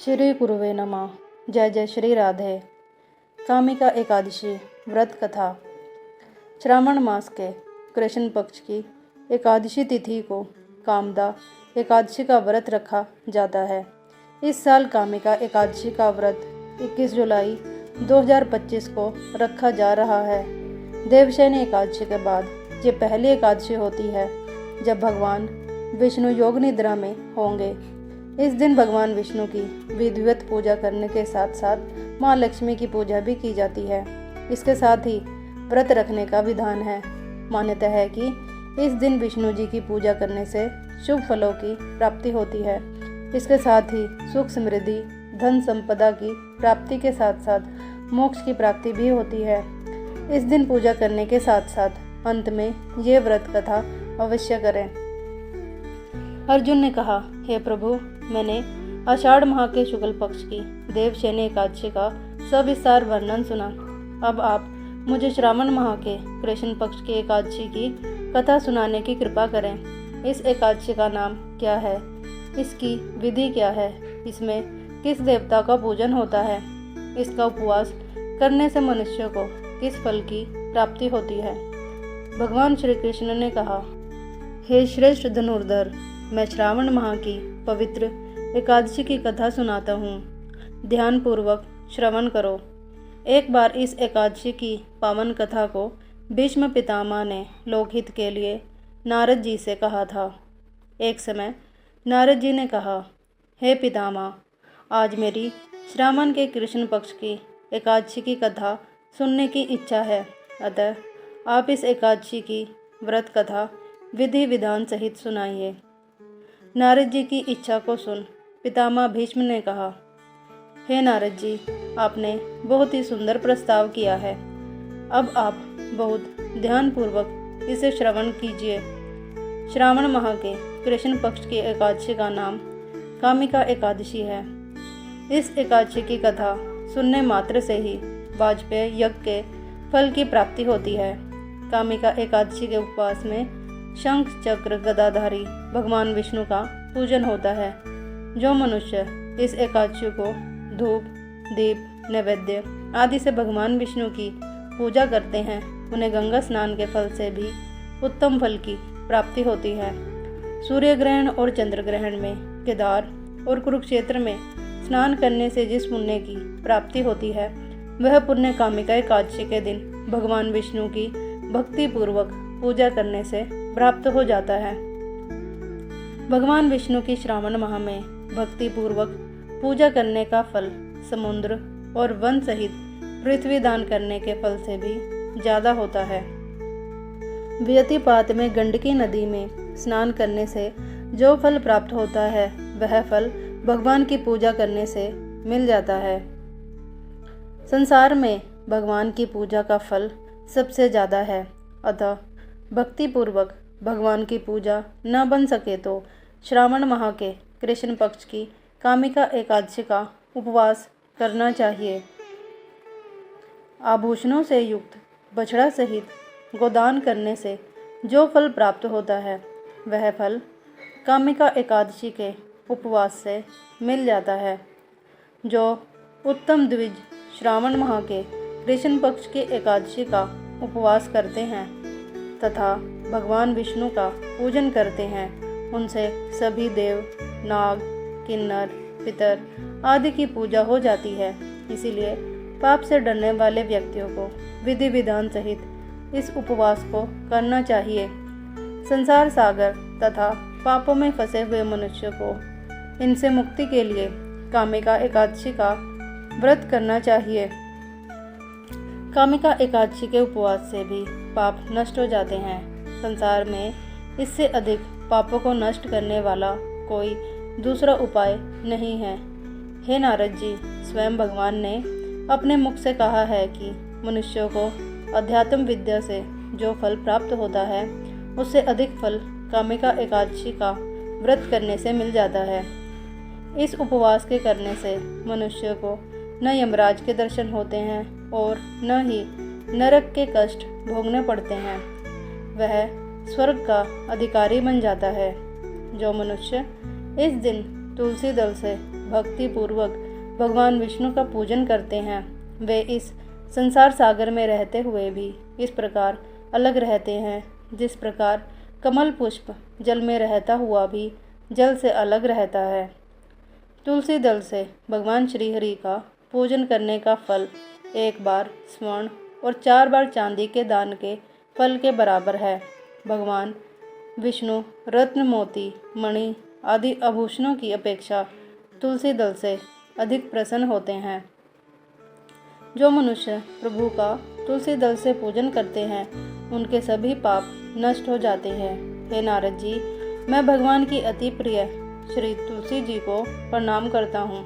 श्री गुरुवे नमः। जय जय श्री राधे। कामिका एकादशी व्रत कथा। श्रावण मास के कृष्ण पक्ष की एकादशी तिथि को कामदा एकादशी का व्रत रखा जाता है। इस साल कामिका एकादशी का व्रत 21 जुलाई 2025 को रखा जा रहा है। देवशयनी एकादशी के बाद ये पहली एकादशी होती है जब भगवान विष्णु योग निद्रा में होंगे। इस दिन भगवान विष्णु की विधिवत पूजा करने के साथ साथ माँ लक्ष्मी की पूजा भी की जाती है। इसके साथ ही व्रत रखने का विधान है। मान्यता है कि इस दिन विष्णु जी की पूजा करने से शुभ फलों की प्राप्ति होती है। इसके साथ ही सुख समृद्धि धन संपदा की प्राप्ति के साथ साथ मोक्ष की प्राप्ति भी होती है। इस दिन पूजा करने के साथ साथ अंत में ये व्रत कथा अवश्य करें। अर्जुन ने कहा, हे प्रभु, मैंने आषाढ़ माह के शुक्ल पक्ष की देवशयनी एकादशी का सविस्तार वर्णन सुना। अब आप मुझे श्रावण माह के कृष्ण पक्ष की एकादशी की कथा सुनाने की कृपा करें। इस एकादशी का नाम क्या है? इसकी विधि क्या है? इसमें किस देवता का पूजन होता है? इसका उपवास करने से मनुष्य को किस फल की प्राप्ति होती है? भगवान श्री कृष्ण ने कहा, हे श्रेष्ठ धनुर्धर, मैं श्रावण माह की पवित्र एकादशी की कथा सुनाता हूँ। ध्यान पूर्वक श्रवण करो। एक बार इस एकादशी की पावन कथा को भीष्म पितामह ने लोकहित के लिए नारद जी से कहा था। एक समय नारद जी ने कहा, हे पितामह, आज मेरी श्रावण के कृष्ण पक्ष की एकादशी की कथा सुनने की इच्छा है, अतः आप इस एकादशी की व्रत कथा विधि विधान सहित सुनाइए। नारद जी की इच्छा को सुन पितामह भीष्म ने कहा, हे नारद जी, आपने बहुत ही सुंदर प्रस्ताव किया है। अब आप बहुत ध्यानपूर्वक इसे श्रवण कीजिए। श्रावण माह के कृष्ण पक्ष की एकादशी का नाम कामिका एकादशी है। इस एकादशी की कथा सुनने मात्र से ही वाजपेय यज्ञ के फल की प्राप्ति होती है। कामिका एकादशी के उपवास में शंख चक्र गदाधारी भगवान विष्णु का पूजन होता है। जो मनुष्य इस एकादशी को धूप दीप नैवेद्य आदि से भगवान विष्णु की पूजा करते हैं, उन्हें गंगा स्नान के फल से भी उत्तम फल की प्राप्ति होती है। सूर्य ग्रहण और चंद्र ग्रहण में केदार और कुरुक्षेत्र में स्नान करने से जिस पुण्य की प्राप्ति होती है, वह पुण्य कामिका एकादशी के दिन भगवान विष्णु की भक्ति पूर्वक पूजा करने से प्राप्त हो जाता है। भगवान विष्णु की श्रावण माह में भक्ति पूर्वक पूजा करने का फल समुद्र और वन सहित पृथ्वी दान करने के फल से भी ज्यादा होता है। व्यतिपात में गंडकी नदी में स्नान करने से जो फल प्राप्त होता है, वह फल भगवान की पूजा करने से मिल जाता है। संसार में भगवान की पूजा का फल सबसे ज्यादा है, अतः भक्ति पूर्वक भगवान की पूजा न बन सके तो श्रावण माह के कृष्ण पक्ष की कामिका एकादशी का उपवास करना चाहिए। आभूषणों से युक्त बछड़ा सहित गोदान करने से जो फल प्राप्त होता है, वह फल कामिका एकादशी के उपवास से मिल जाता है। जो उत्तम द्विज श्रावण माह के कृष्ण पक्ष की एकादशी का उपवास करते हैं तथा भगवान विष्णु का पूजन करते हैं, उनसे सभी देव नाग किन्नर पितर आदि की पूजा हो जाती है। इसीलिए पाप से डरने वाले व्यक्तियों को विधि विधान सहित इस उपवास को करना चाहिए। संसार सागर तथा पापों में फंसे हुए मनुष्य को इनसे मुक्ति के लिए कामिका एकादशी का व्रत करना चाहिए। कामिका एकादशी के उपवास से भी पाप नष्ट हो जाते हैं। संसार में इससे अधिक पापों को नष्ट करने वाला कोई दूसरा उपाय नहीं है। हे नारद जी, स्वयं भगवान ने अपने मुख से कहा है कि मनुष्यों को अध्यात्म विद्या से जो फल प्राप्त होता है, उससे अधिक फल कामिका एकादशी का व्रत करने से मिल जाता है। इस उपवास के करने से मनुष्य को न यमराज के दर्शन होते हैं और न ही नरक के कष्ट भोगने पड़ते हैं। वह स्वर्ग का अधिकारी बन जाता है। जो मनुष्य इस दिन तुलसी दल से भक्ति पूर्वक भगवान विष्णु का पूजन करते हैं, वे इस संसार सागर में रहते हुए भी इस प्रकार अलग रहते हैं जिस प्रकार कमल पुष्प जल में रहता हुआ भी जल से अलग रहता है। तुलसी दल से भगवान श्री हरि का पूजन करने का फल 1 बार स्वर्ण और 4 बार चांदी के दान के फल के बराबर है। भगवान विष्णु रत्न, मोती, मणि आदि आभूषणों की अपेक्षा तुलसी दल से अधिक प्रसन्न होते हैं। जो मनुष्य प्रभु का तुलसी दल से पूजन करते हैं उनके सभी पाप नष्ट हो जाते हैं। हे नारद जी, मैं भगवान की अति प्रिय श्री तुलसी जी को प्रणाम करता हूँ।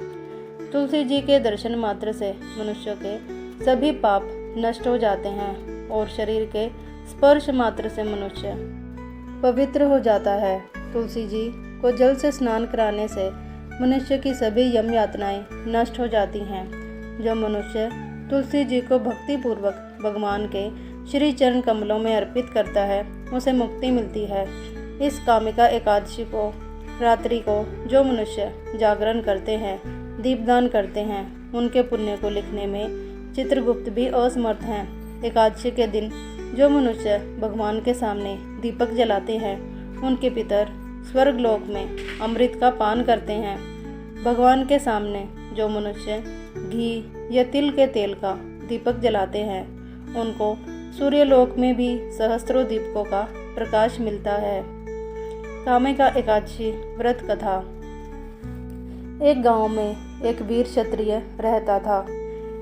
तुलसी जी के दर्शन मात्र से मनुष्य के सभी पाप नष्ट हो जाते हैं और शरीर के स्पर्श मात्र से मनुष्य पवित्र हो जाता है। तुलसी जी को जल से स्नान कराने से मनुष्य की सभी यम यातनाएं नष्ट हो जाती हैं। जो मनुष्य तुलसी जी को भक्ति पूर्वक भगवान के श्री चरण कमलों में अर्पित करता है उसे मुक्ति मिलती है। इस कामिका एकादशी को रात्रि को जो मनुष्य जागरण करते हैं, दीपदान करते हैं, उनके पुण्य को लिखने में चित्रगुप्त भी असमर्थ हैं। एकादशी के दिन जो मनुष्य भगवान के सामने दीपक जलाते हैं उनके पितर स्वर्गलोक में अमृत का पान करते हैं। भगवान के सामने जो मनुष्य घी या तिल के तेल का दीपक जलाते हैं उनको सूर्यलोक में भी सहस्त्रों दीपकों का प्रकाश मिलता है। कामिका एकादशी व्रत कथा। एक गांव में एक वीर क्षत्रिय रहता था।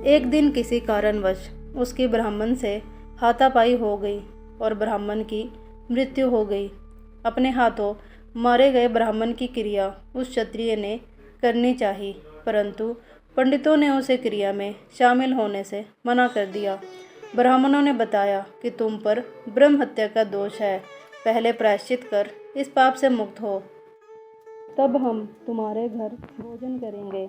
एक दिन किसी कारणवश उसकी ब्राह्मण से हाथापाई हो गई और ब्राह्मण की मृत्यु हो गई। अपने हाथों मारे गए ब्राह्मण की क्रिया उस क्षत्रिय ने करनी चाहिए, परंतु पंडितों ने उसे क्रिया में शामिल होने से मना कर दिया। ब्राह्मणों ने बताया कि तुम पर ब्रह्म हत्या का दोष है, पहले प्रायश्चित कर इस पाप से मुक्त हो, तब हम तुम्हारे घर भोजन करेंगे।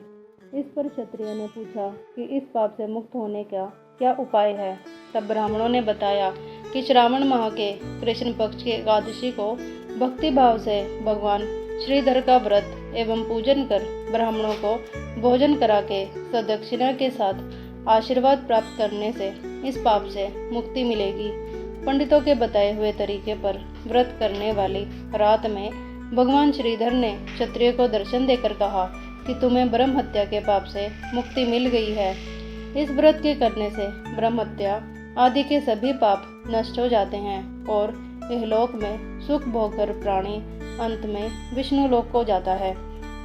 इस पर क्षत्रिय ने पूछा कि इस पाप से मुक्त होने का क्या उपाय है। तब ब्राह्मणों ने बताया कि श्रावण माह के कृष्ण पक्ष की एकादशी को भक्ति भाव से भगवान श्रीधर का व्रत एवं पूजन कर ब्राह्मणों को भोजन करा के सदक्षिणा के साथ आशीर्वाद प्राप्त करने से इस पाप से मुक्ति मिलेगी। पंडितों के बताए हुए तरीके पर व्रत करने वाली रात में भगवान श्रीधर ने क्षत्रिय को दर्शन देकर कहा कि तुम्हें ब्रह्म हत्या के पाप से मुक्ति मिल गई है। इस व्रत के करने से ब्रह्म हत्या आदि के सभी पाप नष्ट हो जाते हैं और इहलोक में सुख भोगकर प्राणी अंत में विष्णु लोक को जाता है।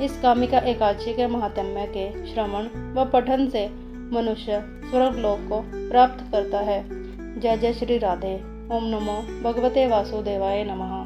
इस कामिका एकादशी के महात्म्य के श्रवण व पठन से मनुष्य स्वर्गलोक को प्राप्त करता है। जय जय श्री राधे। ओम नमो भगवते वासुदेवाय नमः।